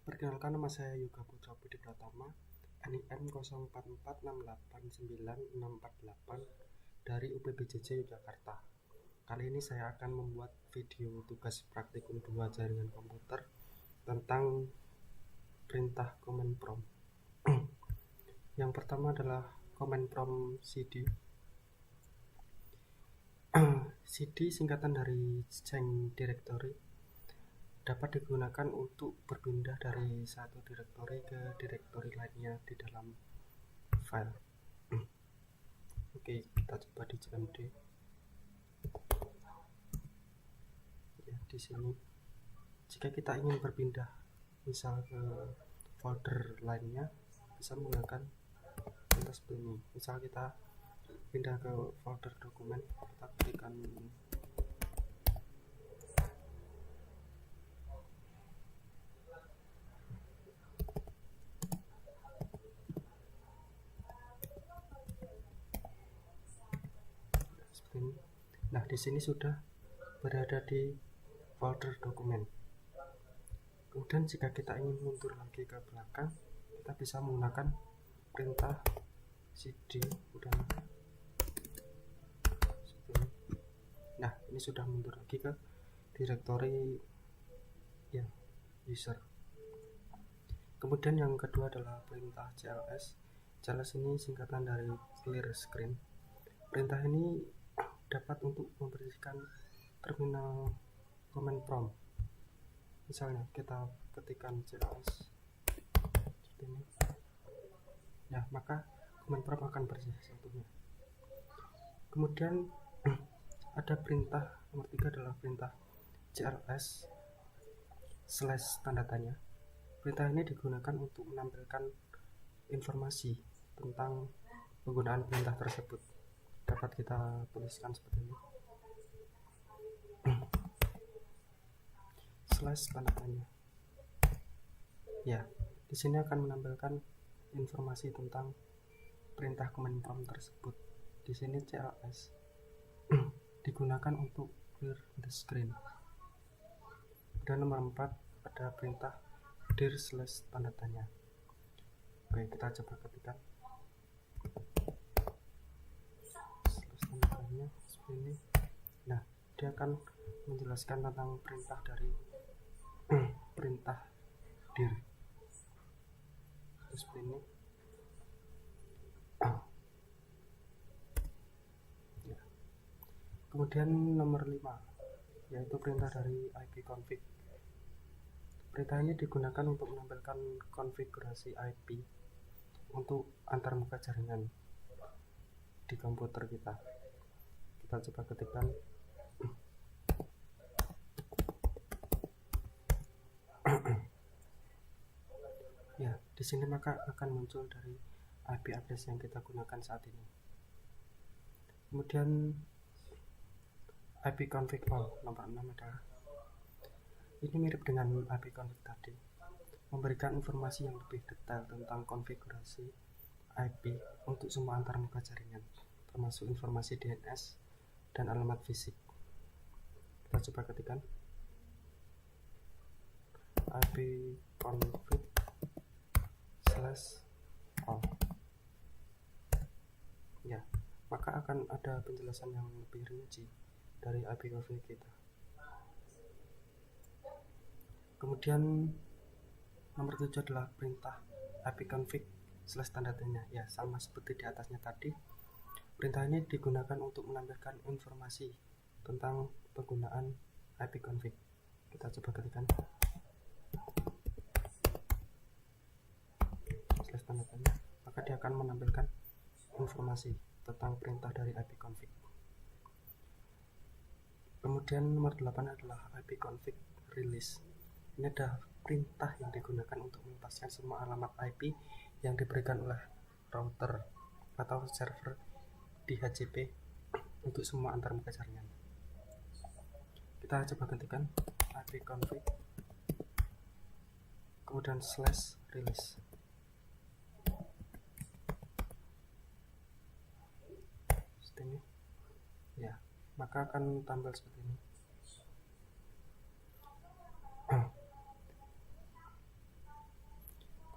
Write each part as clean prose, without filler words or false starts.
Perkenalkan, nama saya Yoga Putra Budi Pratama, NIM 0446896648 dari UPBJJ Yogyakarta. Kali ini saya akan membuat video tugas praktikum 2 jaringan komputer tentang perintah command prompt. Yang pertama adalah command prompt cd. cd singkatan dari change directory, dapat digunakan untuk berpindah dari satu direktori ke direktori lainnya di dalam file. Oke, kita coba di cmd. Ya, di sini jika kita ingin berpindah misal ke folder lainnya, bisa menggunakan perintah seperti ini. Misal kita pindah ke folder dokumen, kita ketikkan seperti ini. Nah, di sini sudah berada di folder dokumen. Kemudian jika kita ingin mundur lagi ke belakang, kita bisa menggunakan perintah cd dan seperti ini. Nah, ini sudah mundur lagi ke direktori ya user. Kemudian yang kedua adalah perintah cls. cls ini singkatan dari clear screen. Perintah ini dapat untuk membersihkan terminal command prompt. Misalnya kita ketikkan cls seperti ini. Nah, maka command prompt akan bersih satunya. Kemudian ada perintah nomor 3 adalah perintah cls / tanda tanya. Perintah ini digunakan untuk menampilkan informasi tentang penggunaan perintah tersebut. Dapat kita tuliskan seperti ini. / tanda tanya. Ya, di sini akan menampilkan informasi tentang perintah command prompt tersebut. Di sini cls digunakan untuk clear the screen. Dan nomor 4 ada perintah dir / tanda tanya. Oke, kita coba ketikkan tanda tanya seperti ini. Nah, dia akan menjelaskan tentang perintah dari perintah dir seperti ini. Ya. Kemudian nomor 5 yaitu perintah dari ipconfig. Perintah ini digunakan untuk menampilkan konfigurasi IP untuk antarmuka jaringan di komputer kita. Kita coba ketikkan ya, di sini maka akan muncul dari IP address yang kita gunakan saat ini. Kemudian ipconfig all nomor 6 adalah ini mirip dengan ipconfig tadi, memberikan informasi yang lebih detail tentang konfigurasi IP untuk semua antarmuka jaringan, termasuk informasi DNS dan alamat fisik. Kita coba ketikkan ipconfig / all. Ya, maka akan ada penjelasan yang lebih rinci dari ipconfig kita. Kemudian nomor 7 adalah perintah ipconfig / tanda tanya. Ya, sama seperti di atasnya tadi. Perintah ini digunakan untuk menampilkan informasi tentang penggunaan ipconfig. Kita coba ketikkan / tanda tanya, maka dia akan menampilkan informasi tentang perintah dari ipconfig. Kemudian nomor 8 adalah ipconfig release. Ini adalah perintah yang digunakan untuk melepaskan semua alamat IP yang diberikan oleh router atau server DHCP untuk semua antarmuka jaringan. Kita coba ketikkan ipconfig kemudian / release. Seperti ini. Ya, maka akan tampil seperti ini.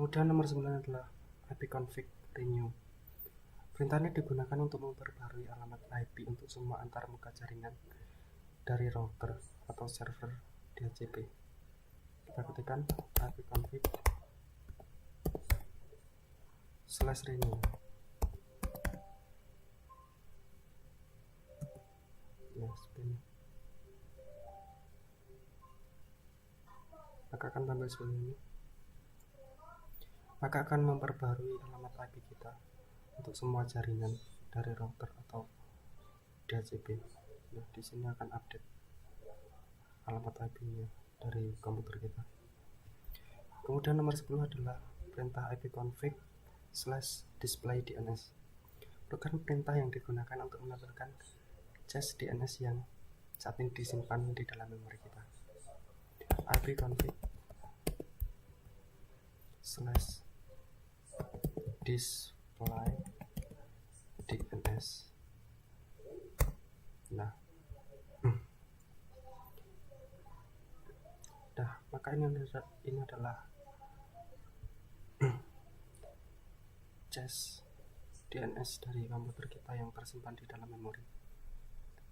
Kemudian nomor 9 adalah ipconfig renew. Perintah ini digunakan untuk memperbarui alamat IP untuk semua antarmuka jaringan dari router atau server DHCP. Kita ketikkan ipconfig /renew. Ya, seperti ini. Maka akan tampil seperti ini. Maka akan memperbarui alamat IP kita untuk semua jaringan dari router atau DHCP. Nah, di sini akan update alamat IP-nya dari komputer kita. Kemudian nomor 10 adalah perintah ipconfig /display_DNS. Merupakan perintah yang digunakan untuk menampilkan cache DNS yang saat ini disimpan di dalam memori kita. ipconfig /display_DNS. Nah, maka ini adalah cache DNS dari komputer kita yang tersimpan di dalam memori.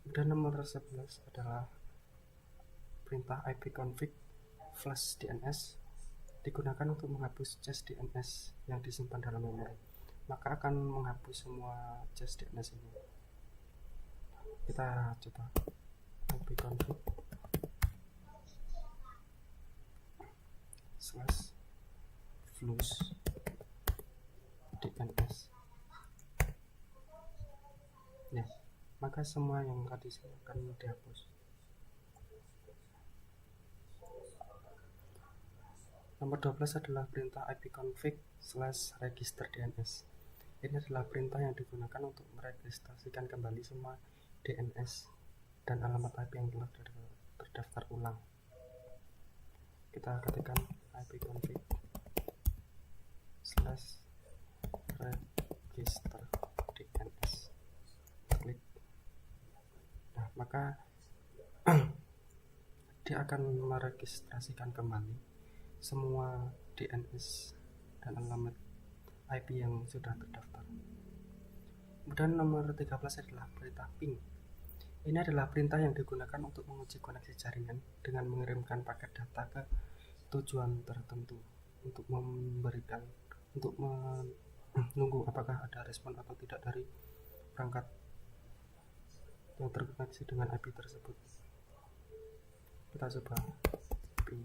Dan nomor 11 adalah perintah ipconfig /DNS digunakan untuk menghapus cache DNS yang disimpan dalam memori. Maka akan menghapus semua cache DNS ini. Kita coba ipconfig /flush DNS. Ya, maka semua yang tadi akan dihapus. Nomor 12 adalah perintah ipconfig /register DNS. Ini adalah perintah yang digunakan untuk meregistrasikan kembali semua DNS dan alamat IP yang telah terdaftar ulang. Kita ketikkan ipconfig /register DNS. Klik. Nah, maka dia akan meregistrasikan kembali semua DNS dan alamat IP yang sudah terdaftar. Kemudian nomor 13 adalah perintah ping. Ini adalah perintah yang digunakan untuk menguji koneksi jaringan dengan mengirimkan paket data ke tujuan tertentu untuk menunggu apakah ada respon atau tidak dari perangkat yang terkoneksi dengan IP tersebut. Kita coba ping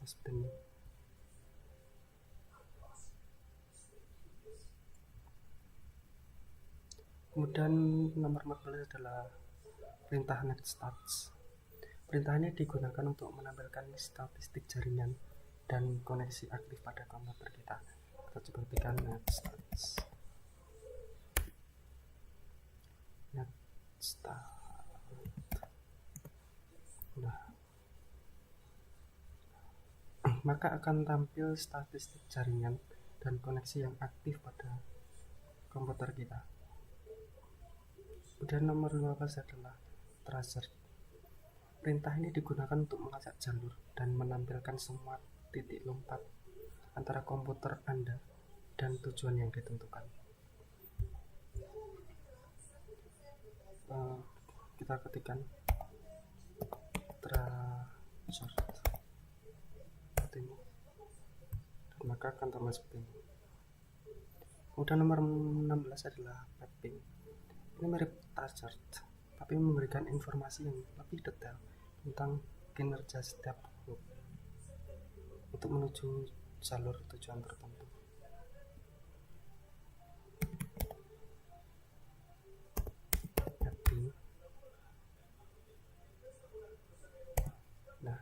seperti ini. Kemudian nomor 14 adalah perintah netstats. Perintah ini digunakan untuk menampilkan statistik jaringan dan koneksi aktif pada komputer kita. Kita coba ketikkan netstats. Nah, maka akan tampil statistik jaringan dan koneksi yang aktif pada komputer kita. Kemudian nomor 15 adalah tracer. Perintah ini digunakan untuk melacak jalur dan menampilkan semua titik lompat antara komputer Anda dan tujuan yang ditentukan. Kita ketikkan tracer seperti ini, dan maka akan tampil seperti ini. Kemudian nomor 16 adalah mapping. Ini mirip tracer, tapi memberikan informasi yang lebih detail tentang kinerja setiap loop untuk menuju jalur tujuan tertentu. Nah,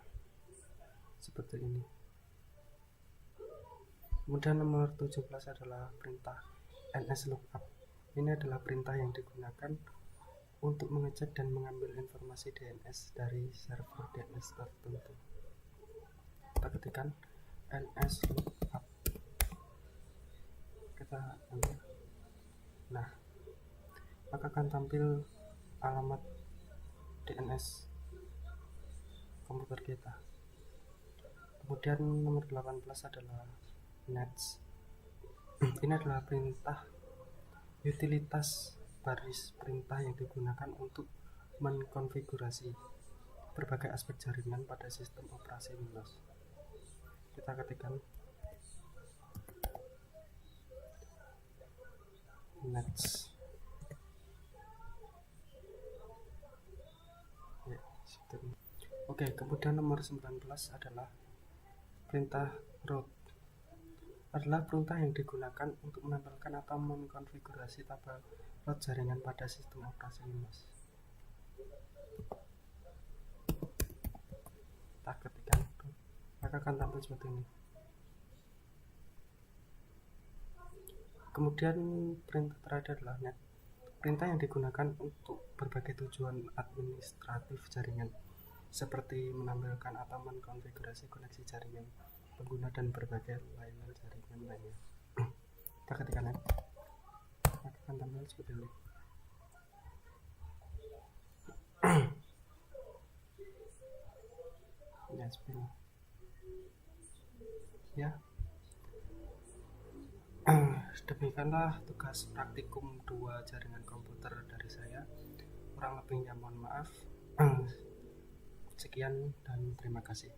seperti ini. Kemudian nomor 17 adalah perintah nslookup. Ini adalah perintah yang digunakan untuk mengecek dan mengambil informasi DNS dari server DNS tertentu. Kita ketikkan nslookup. Kita ambil. Nah, maka akan tampil alamat DNS komputer kita. Kemudian nomor 18 adalah Nets. Ini adalah perintah utilitas baris perintah yang digunakan untuk mengkonfigurasi berbagai aspek jaringan pada sistem operasi Windows. Kita ketikkan nets. Ya, oke, kemudian nomor 19 adalah perintah root. Adalah perintah yang digunakan untuk menempelkan atau mengkonfigurasi tabel root jaringan pada sistem operasi Windows. Kita ketikkan root, maka akan tampil seperti ini. Kemudian perintah terakhir adalah net. Perintah yang digunakan untuk berbagai tujuan administratif jaringan, seperti menampilkan atau mengkonfigurasi koneksi jaringan pengguna dan berbagai layanan jaringan lainnya. Kita ketikkan net, maka akan tampil seperti ini. Ya, seperti ini. Ya, demikianlah tugas praktikum 2 jaringan komputer dari saya. Kurang lebihnya mohon maaf. Sekian dan terima kasih.